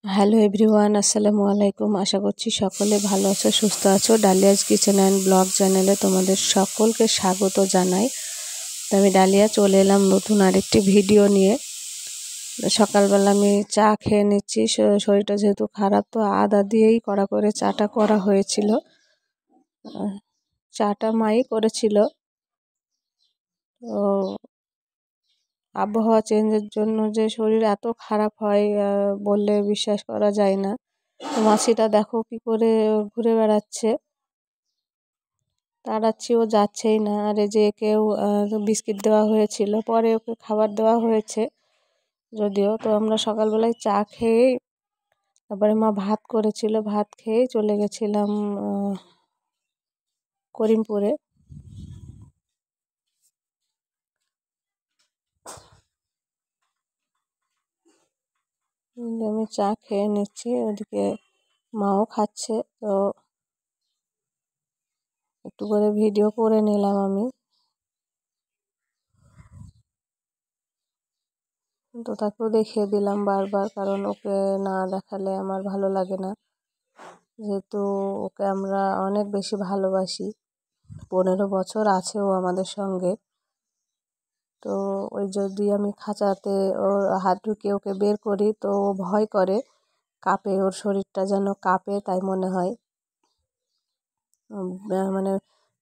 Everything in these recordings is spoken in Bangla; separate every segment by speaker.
Speaker 1: হ্যালো এভরিওয়ান, আসসালামু আলাইকুম। আশা করছি সকলে ভালো আছো, সুস্থ আছো। ডালিয়াস কিচেন অ্যান্ড ব্লগ চ্যানেলে তোমাদের সকলকে স্বাগত জানাই। তো আমি ডালিয়া চলে এলাম নতুন আরেকটি ভিডিও নিয়ে। সকালবেলা আমি চা খেয়ে নিচ্ছি। শরীরটা যেহেতু খারাপ, তো আদা দিয়েই কড়া করে চাটা করা হয়েছিল। চাটা মাই করেছিল। তো আবহাওয়া চেঞ্জের জন্য যে শরীর এত খারাপ হয় বললে বিশ্বাস করা যায় না। মাছিটা দেখো কি করে ঘুরে বেড়াচ্ছে, তাড়াচ্ছি ও যাচ্ছেই না। আর এই যে একেও বিস্কিট দেওয়া হয়েছিল, পরে ওকে খাবার দেওয়া হয়েছে যদিও। তো আমরা সকালবেলায় চা খেয়েই, তারপরে মা ভাত করেছিল, ভাত খেয়েই চলে গেছিলাম করিমপুরে। আমি চা খেয়ে নিচ্ছি, ওদিকে মাও খাচ্ছে। তো একটু করে ভিডিও করে নিলাম আমি। তো তাকেও দেখিয়ে দিলাম বারবার, কারণ ওকে না দেখালে আমার ভালো লাগে না, যেহেতু ওকে আমরা অনেক বেশি ভালোবাসি। 15 বছর আছে ও আমাদের সঙ্গে। তো ওই যদি আমি খাঁচাতে ওর হাত ঢুকিয়ে ওকে বের করি, তো ও ভয় করে, কাঁপে, ওর শরীরটা যেন কাঁপে, তাই মনে হয়। মানে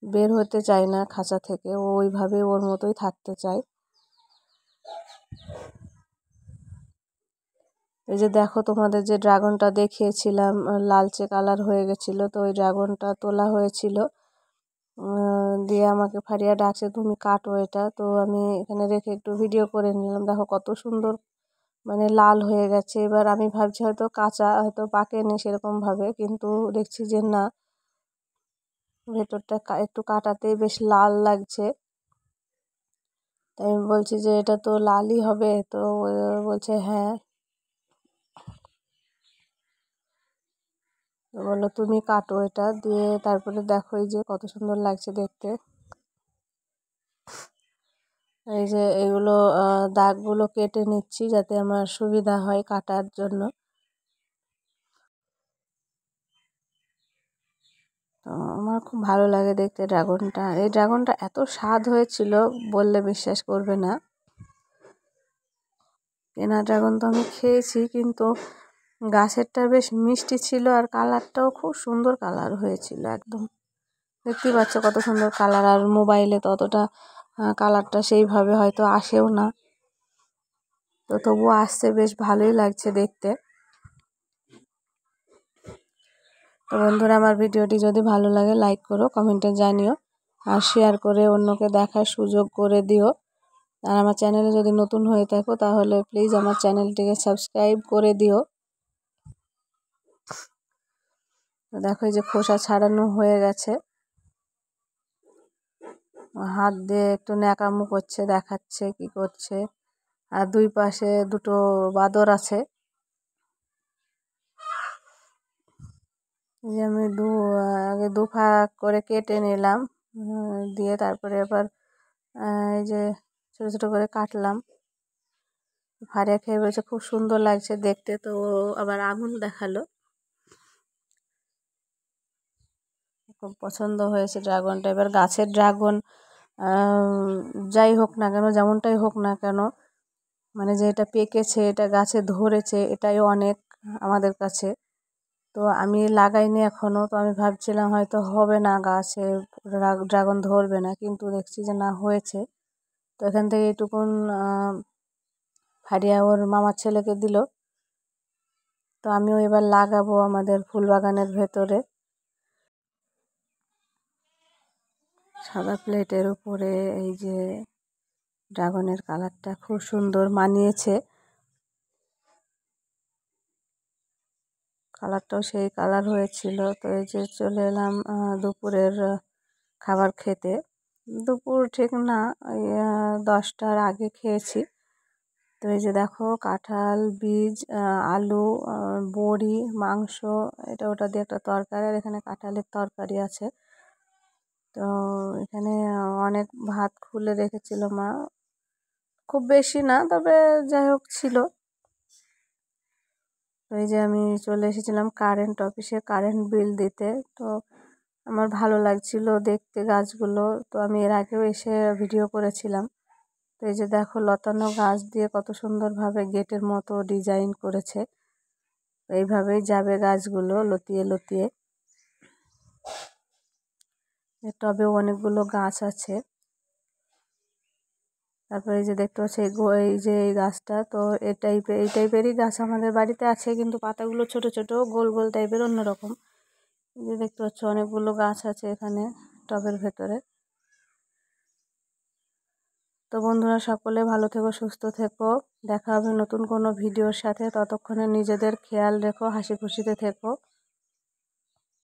Speaker 1: বের হতে চায় না খাঁচা থেকে, ও ওইভাবে ওর মতোই থাকতে চায়। এই যে দেখো, তোমাদের যে ড্রাগনটা দেখিয়েছিলাম লালচে কালার হয়ে গেছিলো, তো ওই ড্রাগনটা তোলা হয়েছিল। দিয়ে আমাকে ফারিয়া ডাকছে, তুমি কাটো এটা। তো আমি এখানে রেখে একটু ভিডিও করে নিলাম। দেখো কত সুন্দর মানে লাল হয়ে গেছে। এবার আমি ভাবছি হয়তো কাঁচা, হয়তো পাকেনি সেরকমভাবে, কিন্তু দেখছি যে না, ভেতরটা একটু কাটাতেই বেশ লাল লাগছে। তাই আমি বলছি যে এটা তো লালই হবে। তো বলছে হ্যাঁ। বললো তুমি কাটো এটা দিয়ে। তারপরে দেখো এই যে কত সুন্দর লাগছে দেখতে। এই যে এগুলো দাগগুলো কেটে নিচ্ছি যাতে আমার সুবিধা হয় কাটার জন্য। তো আমার খুব ভালো লাগে দেখতে ড্রাগনটা। এই ড্রাগনটা এত স্বাদ হয়েছিল বললে বিশ্বাস করবে না। কেনা ড্রাগন তো আমি খেয়েছি, কিন্তু গাছেরটা বেশ মিষ্টি ছিল, আর কালারটাও খুব সুন্দর কালার হয়েছিল একদম। দেখতেই পাচ্ছ কত সুন্দর কালার। আর মোবাইলে তো অতটা কালারটা সেইভাবে হয়তো আসেও না, তো তবুও আসছে, বেশ ভালোই লাগছে দেখতে। তো বন্ধুরা, আমার ভিডিওটি যদি ভালো লাগে লাইক করো, কমেন্টে জানিও, আর শেয়ার করে অন্যকে দেখার সুযোগ করে দিও। আর আমার চ্যানেলে যদি নতুন হয়ে থাকো তাহলে প্লিজ আমার চ্যানেলটিকে সাবস্ক্রাইব করে দিও। তো দেখো এই যে খোসা ছাড়ানো হয়ে গেছে, হাত দিয়ে একটু ন্যাকামো করছে, দেখাচ্ছে কি করছে। আর দুই পাশে দুটো বাদর আছে। যে আমি আগে দু ভাগ করে কেটে নিলাম, দিয়ে তারপরে আবার এই যে ছোটো ছোটো করে কাটলাম। ফারিয়া খেয়ে বলছে খুব সুন্দর লাগছে দেখতে। তো আবার আঙুল দেখালো, খুব পছন্দ হয়েছে ড্রাগনটা। এবার গাছের ড্রাগন যাই হোক না কেন, যেমনটাই হোক না কেন, মানে যে এটা পেকেছে, এটা গাছে ধরেছে, এটাই অনেক আমাদের কাছে। তো আমি লাগাইনি এখনও, তো আমি ভাবছিলাম হয়তো হবে না, গাছে ড্রাগন ধরবে না, কিন্তু দেখছি যে না, হয়েছে। তো এখান থেকে এইটুকুন ফারিয়া ওর মামার ছেলেকে দিল। তো আমিও এবার লাগাবো আমাদের ফুল বাগানের ভেতরে। সাদা প্লেটের উপরে এই যে ড্রাগনের কালারটা খুব সুন্দর মানিয়েছে, কালারটাও সেই কালার হয়েছিল। তো এই যে চলে এলাম দুপুরের খাবার খেতে। দুপুর ঠিক না, ওই 10টার আগে খেয়েছি। তো এই যে দেখো, কাঁঠাল বীজ, আলু, বড়ি, মাংস, এটা ওটা দিয়ে একটা তরকারি, আর এখানে কাঁঠালের তরকারি আছে। তো এখানে অনেক ভাত খুলে রেখেছিল মা, খুব বেশি না, তবে যাই হোক ছিল। তো এই যে আমি চলে এসেছিলাম কারেন্ট অফিসে কারেন্ট বিল দিতে। তো আমার ভালো লাগছিল দেখতে গাছগুলো, তো আমি এর আগেও এসে ভিডিও করেছিলাম। তো এই যে দেখো লতানো গাছ দিয়ে কত সুন্দরভাবে গেটের মতো ডিজাইন করেছে। এইভাবেই যাবে গাছগুলো লতিয়ে লতিয়ে। টবেও অনেকগুলো গাছ আছে। তারপরে এই যে দেখতে পাচ্ছি এই যে এই গাছটা, তো এই টাইপেরই গাছ আমাদের বাড়িতে আছে, কিন্তু পাতাগুলো ছোট ছোট গোল গোল টাইপের অন্যরকম। এই যে দেখতে পাচ্ছ অনেকগুলো গাছ আছে এখানে টবের ভেতরে। তো বন্ধুরা সকলে ভালো থেকো, সুস্থ থেকো, দেখা হবে নতুন কোনো ভিডিওর সাথে। ততক্ষণে নিজেদের খেয়াল রেখো, হাসি খুশিতে থেকো।